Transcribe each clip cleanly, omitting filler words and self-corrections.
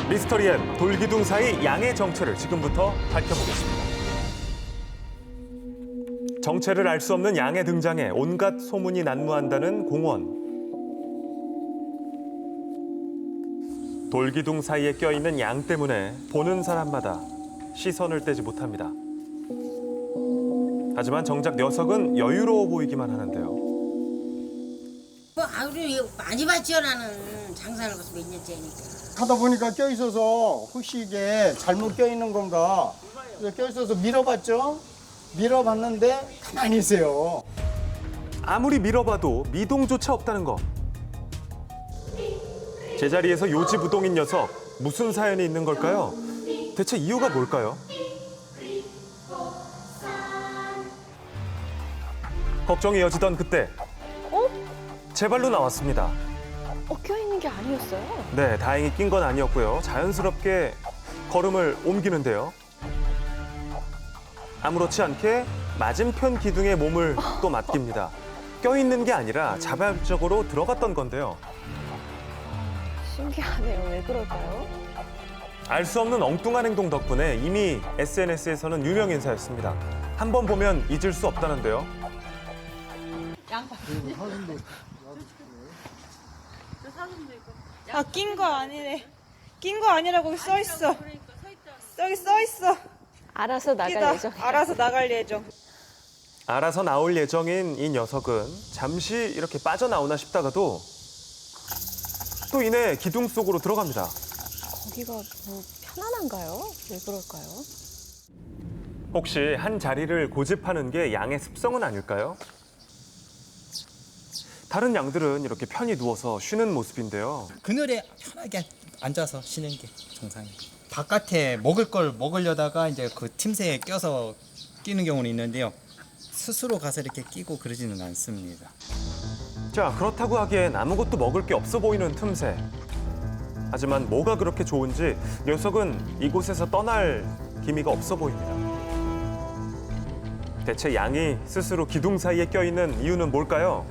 미스터리엔 돌기둥 사이 양의 정체를 지금부터 밝혀보겠습니다. 정체를 알 수 없는 양의 등장에 온갖 소문이 난무한다는 공원. 돌기둥 사이에 껴있는 양 때문에 보는 사람마다 시선을 떼지 못합니다. 하지만 정작 녀석은 여유로워 보이기만 하는데요. 뭐 아무리 많이 봤죠. 나는 장사를 거서 몇 년째니까. 하다 보니까 껴있어서 혹시 이게 잘못 껴있는 건가 그래서 껴있어서 밀어봤죠. 밀어봤는데 가만히 있어요. 아무리 밀어봐도 미동조차 없다는 것. 제자리에서 요지부동인 녀석, 무슨 사연이 있는 걸까요? 대체 이유가 뭘까요? 걱정이 이어지던 그때 제 발로 나왔습니다. 껴있는 게 아니었어요? 네, 다행히 낀 건 아니었고요. 자연스럽게 걸음을 옮기는데요. 아무렇지 않게 맞은편 기둥에 몸을 또 맡깁니다. 껴있는 게 아니라 자발적으로 들어갔던 건데요. 신기하네요. 왜 그럴까요? 알 수 없는 엉뚱한 행동 덕분에 이미 SNS에서는 유명 인사였습니다. 한 번 보면 잊을 수 없다는데요. 아, 낀 거 아니네. 낀 거 아니라고 써 있어. 여기 써 있어. 알아서 나갈 끼다. 예정. 알아서 나갈 예정. 알아서 나올 예정인 이 녀석은 잠시 이렇게 빠져나오나 싶다가도 또 이내 기둥 속으로 들어갑니다. 거기가 뭐 편안한가요? 왜 그럴까요? 혹시 한 자리를 고집하는 게 양의 습성은 아닐까요? 다른 양들은 이렇게 편히 누워서 쉬는 모습인데요. 그늘에 편하게 앉아서 쉬는 게 정상이에요. 바깥에 먹을 걸 먹으려다가 이제 그 틈새에 껴서 끼는 경우는 있는데요. 스스로 가서 이렇게 끼고 그러지는 않습니다. 자, 그렇다고 하기엔 아무것도 먹을 게 없어 보이는 틈새. 하지만 뭐가 그렇게 좋은지 녀석은 이곳에서 떠날 기미가 없어 보입니다. 대체 양이 스스로 기둥 사이에 껴있는 이유는 뭘까요?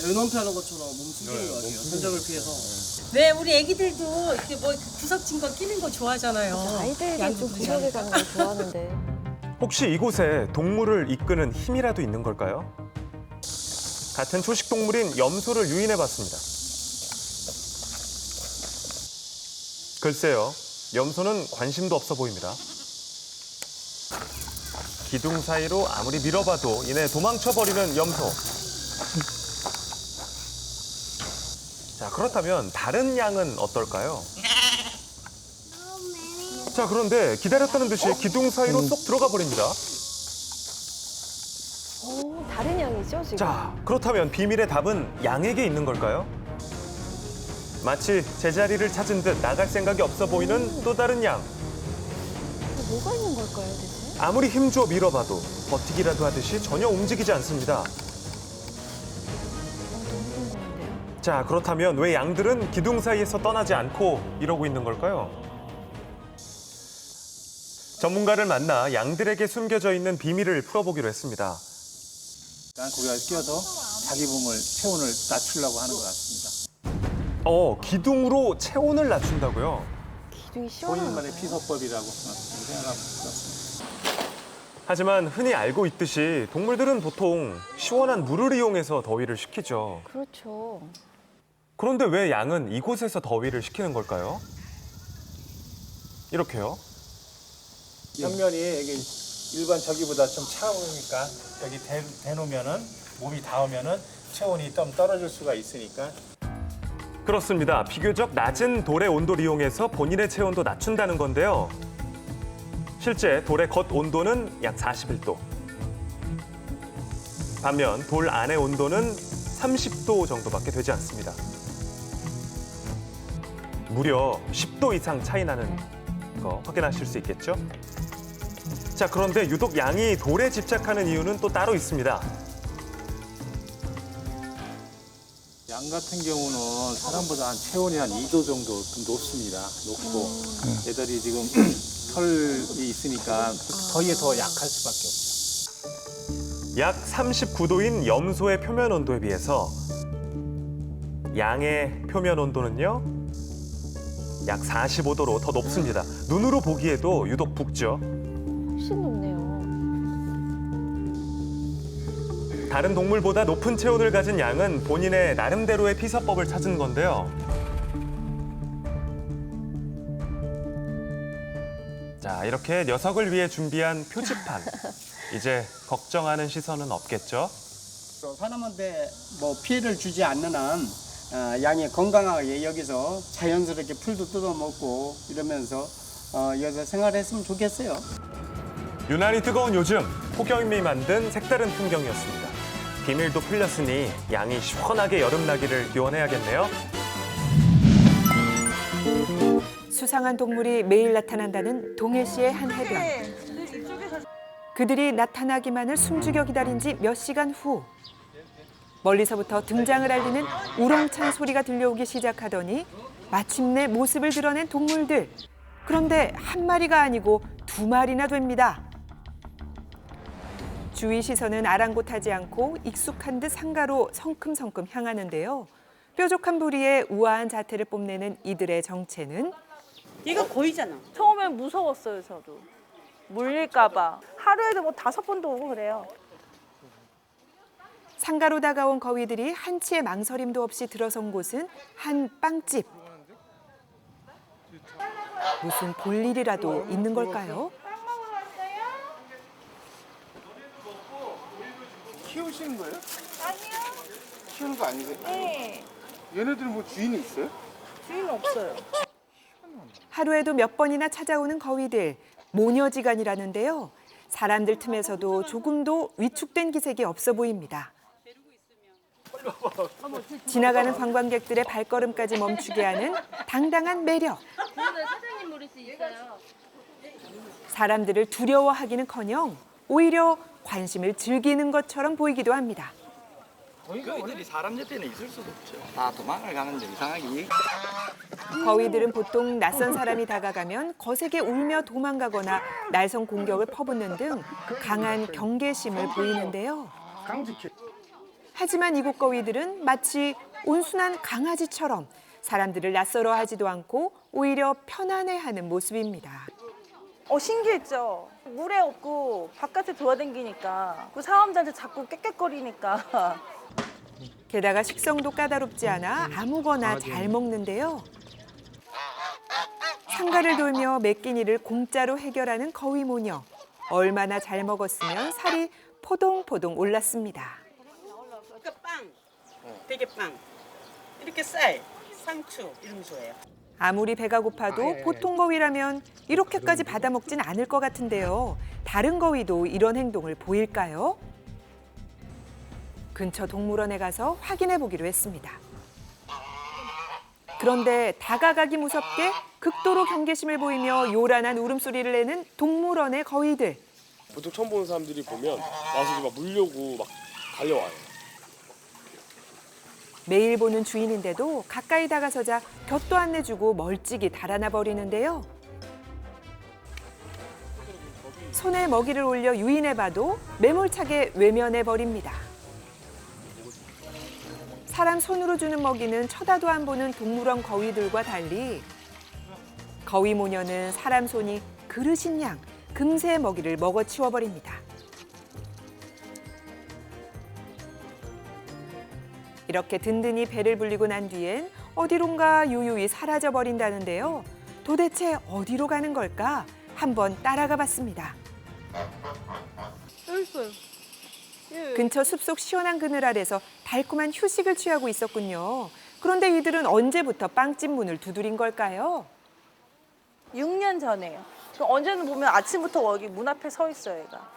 연원피하는 것처럼 몸 숨기는 것 같아요. 전적을 피해서. 왜 우리 애기들도 이렇게 뭐 구석진 거 끼는 거 좋아하잖아요. 아이들이 좀 구석에 가는 걸 좋아하는데. 혹시 이곳에 동물을 이끄는 힘이라도 있는 걸까요? 같은 초식 동물인 염소를 유인해봤습니다. 글쎄요, 염소는 관심도 없어 보입니다. 기둥 사이로 아무리 밀어봐도 이내 도망쳐버리는 염소. 자, 그렇다면 다른 양은 어떨까요? 자, 그런데 기다렸다는 듯이 기둥 사이로 쏙 들어가 버립니다. 다른 양이죠, 지금? 자, 그렇다면 비밀의 답은 양에게 있는 걸까요? 마치 제자리를 찾은 듯 나갈 생각이 없어 보이는 또 다른 양. 뭐가 있는 걸까요, 대체? 아무리 힘줘 밀어봐도 버티기라도 하듯이 전혀 움직이지 않습니다. 너무 궁금한데요. 자, 그렇다면 왜 양들은 기둥 사이에서 떠나지 않고 이러고 있는 걸까요? 전문가를 만나 양들에게 숨겨져 있는 비밀을 풀어보기로 했습니다. 거기가 끼어서 자기 몸을 체온을 낮추려고 하는 것 같습니다. 기둥으로 체온을 낮춘다고요? 기둥이 시원한가요? 본인만의 피서법이라고 생각합니다. 하지만 흔히 알고 있듯이 동물들은 보통 시원한 물을 이용해서 더위를 식히죠. 그렇죠. 그런데 왜 양은 이곳에서 더위를 식히는 걸까요? 이렇게요. 벽면이 여기 일반 저기보다 좀 차오르니까 여기 대놓으면은 몸이 닿으면은 체온이 좀 떨어질 수가 있으니까. 그렇습니다. 비교적 낮은 돌의 온도를 이용해서 본인의 체온도 낮춘다는 건데요. 실제 돌의 겉 온도는 약 41도. 반면 돌 안의 온도는 30도 정도밖에 되지 않습니다. 무려 10도 이상 차이 나는 거 확인하실 수 있겠죠? 자, 그런데 유독 양이 돌에 집착하는 이유는 또 따로 있습니다. 양 같은 경우는 사람보다 한 체온이 한 2도 정도 좀 높습니다. 높고 얘들이 지금 털이 있으니까 더위에 더 약할 수밖에 없죠. 약 39도인 염소의 표면 온도에 비해서 양의 표면 온도는요, 약 45도로 더 높습니다. 눈으로 보기에도 유독 붓죠. 훨씬 높네요. 다른 동물보다 높은 체온을 가진 양은 본인의 나름대로의 피서법을 찾은 건데요. 자, 이렇게 녀석을 위해 준비한 표지판. 이제 걱정하는 시선은 없겠죠? 사람한테 뭐 피해를 주지 않는 한 양이 건강하게 여기서 자연스럽게 풀도 뜯어먹고 이러면서 여기서 생활했으면 좋겠어요. 유난히 뜨거운 요즘, 폭염이 만든 색다른 풍경이었습니다. 비밀도 풀렸으니 양이 시원하게 여름나기를 기원해야겠네요. 수상한 동물이 매일 나타난다는 동해시의 한 해변. 그들이 나타나기만을 숨죽여 기다린 지 몇 시간 후. 멀리서부터 등장을 알리는 우렁찬 소리가 들려오기 시작하더니 마침내 모습을 드러낸 동물들. 그런데 한 마리가 아니고 두 마리나 됩니다. 주위 시선은 아랑곳하지 않고 익숙한 듯 상가로 성큼성큼 향하는데요. 뾰족한 부리에 우아한 자태를 뽐내는 이들의 정체는 얘가 거의잖아. 처음엔 무서웠어요, 저도. 물릴까봐. 하루에도 뭐 5번도 오고 그래요. 상가로 다가온 거위들이 한치의 망설임도 없이 들어선 곳은 한 빵집. 무슨 볼일이라도 있는 걸까요? 키우시는 거예요? 아니요. 키우는 거 아니세요? 네. 얘네들은 뭐 주인이 있어요? 주인 없어요. 하루에도 몇 번이나 찾아오는 거위들, 모녀지간이라는데요. 사람들 틈에서도 조금도 위축된 기색이 없어 보입니다. 지나가는 관광객들의 발걸음까지 멈추게 하는 당당한 매력. 사장님 모를 수 있어요. 사람들을 두려워하기는커녕 오히려 관심을 즐기는 것처럼 보이기도 합니다. 거위들이 사람 옆에는 있을 수도 없죠. 다 도망을 가는데 이상하게. 거위들은 보통 낯선 사람이 다가가면 거세게 울며 도망가거나 날성 공격을 퍼붓는 등 강한 경계심을 보이는데요. 하지만 이곳 거위들은 마치 온순한 강아지처럼 사람들을 낯설어 하지도 않고 오히려 편안해하는 모습입니다. 신기했죠. 물에 없고 바깥에 돌아다니니까 그 사람들한테 자꾸 깨끗거리니까. 게다가 식성도 까다롭지 않아 아무거나 잘 먹는데요. 상가를 돌며 매끼니를 공짜로 해결하는 거위 모녀. 얼마나 잘 먹었으면 살이 포동포동 올랐습니다. 빵, 대게빵, 이렇게 쌀, 상추 이런 거 좋아해요. 아무리 배가 고파도 보통 거위라면 이렇게까지 받아먹진 않을 것 같은데요. 다른 거위도 이런 행동을 보일까요? 근처 동물원에 가서 확인해 보기로 했습니다. 그런데 다가가기 무섭게 극도로 경계심을 보이며 요란한 울음소리를 내는 동물원의 거위들. 보통 처음 보는 사람들이 보면 와서 막 물려고 막 달려와요. 매일 보는 주인인데도 가까이 다가서자 곁도 안 내주고 멀찍이 달아나 버리는데요. 손에 먹이를 올려 유인해봐도 매몰차게 외면해 버립니다. 사람 손으로 주는 먹이는 쳐다도 안 보는 동물원 거위들과 달리 거위 모녀는 사람 손이 그릇인 양 금세 먹이를 먹어 치워버립니다. 이렇게 든든히 배를 불리고 난 뒤엔 어디론가 유유히 사라져 버린다는데요. 도대체 어디로 가는 걸까? 한번 따라가 봤습니다. 여기 있어요. 근처 숲속 시원한 그늘 아래서 달콤한 휴식을 취하고 있었군요. 그런데 이들은 언제부터 빵집 문을 두드린 걸까요? 6년 전에요. 언제는 보면 아침부터 여기 문 앞에 서 있어요, 얘가.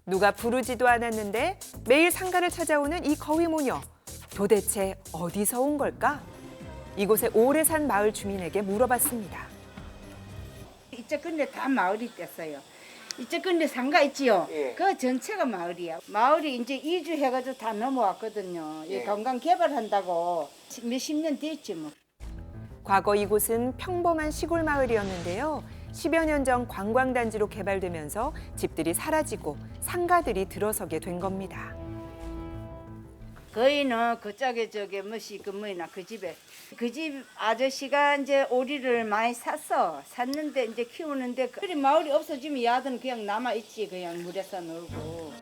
누가 부르지도 않았는데 매일 상가를 찾아오는 이 거위 모녀. 도대체 어디서 온 걸까? 이곳에 오래 산 마을 주민에게 물어봤습니다. 이쪽 근데 다 마을이 됐어요. 이쪽 근데 상가 있지요? 예. 그 전체가 마을이야. 마을이 이제 이주해가지고 다 넘어왔거든요. 예. 이 관광 개발한다고 몇십 년 됐지 뭐. 과거 이곳은 평범한 시골 마을이었는데요. 10여 년 전 관광단지로 개발되면서 집들이 사라지고 상가들이 들어서게 된 겁니다. 거의는 그쪽에 뭐시 그 뭐이나 그 집에 그 집 아저씨가 이제 오리를 많이 샀는데 이제 키우는데 그리 마을이 없어지면 야들은 그냥 남아 있지 그냥 물에서 놀고.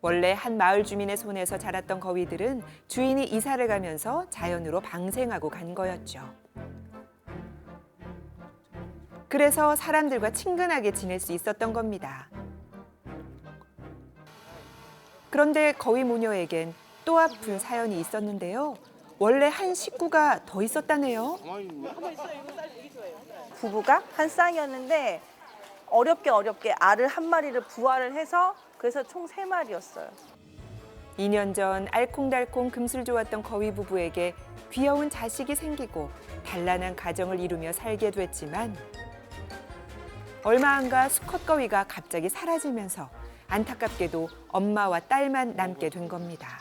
원래 한 마을 주민의 손에서 자랐던 거위들은 주인이 이사를 가면서 자연으로 방생하고 간 거였죠. 그래서 사람들과 친근하게 지낼 수 있었던 겁니다. 그런데 거위 모녀에겐 또 아픈 사연이 있었는데요. 원래 한 식구가 더 있었다네요. 부부가 한 쌍이었는데 어렵게 알을 한 마리를 부화를 해서 그래서 총 3마리였어요. 2년 전 알콩달콩 금슬 좋았던 거위 부부에게 귀여운 자식이 생기고 단란한 가정을 이루며 살게 됐지만 얼마 안 가 수컷 거위가 갑자기 사라지면서 안타깝게도 엄마와 딸만 남게 된 겁니다.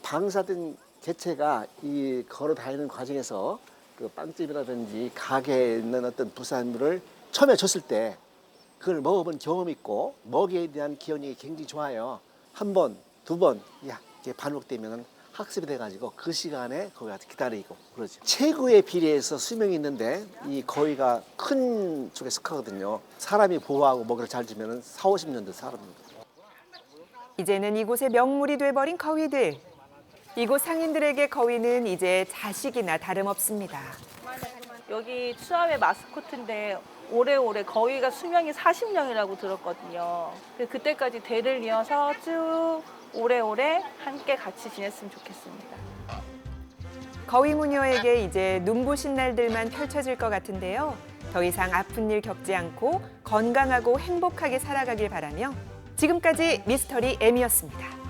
방사된 개체가 이 걸어 다니는 과정에서 그 빵집이라든지 가게에 있는 어떤 부산물을 처음에 줬을 때 그걸 먹어본 경험이 있고 먹이에 대한 기억력이 굉장히 좋아요. 한 번, 두 번 이게 반복되면 학습이 돼가지고 그 시간에 거위가 기다리고 그러죠. 체구에 비례해서 수명이 있는데 이 거위가 큰 쪽에 속하거든요. 사람이 보호하고 먹이를 잘 주면 4, 50년도 살아납니다. 이제는 이곳의 명물이 돼버린 거위들. 이곳 상인들에게 거위는 이제 자식이나 다름없습니다. 여기 추암의 마스코트인데 오래오래 거위가 수명이 40년이라고 들었거든요. 그때까지 대를 이어서 쭉 오래오래 함께 같이 지냈으면 좋겠습니다. 거위 모녀에게 이제 눈부신 날들만 펼쳐질 것 같은데요. 더 이상 아픈 일 겪지 않고 건강하고 행복하게 살아가길 바라며 지금까지 미스터리 M이었습니다.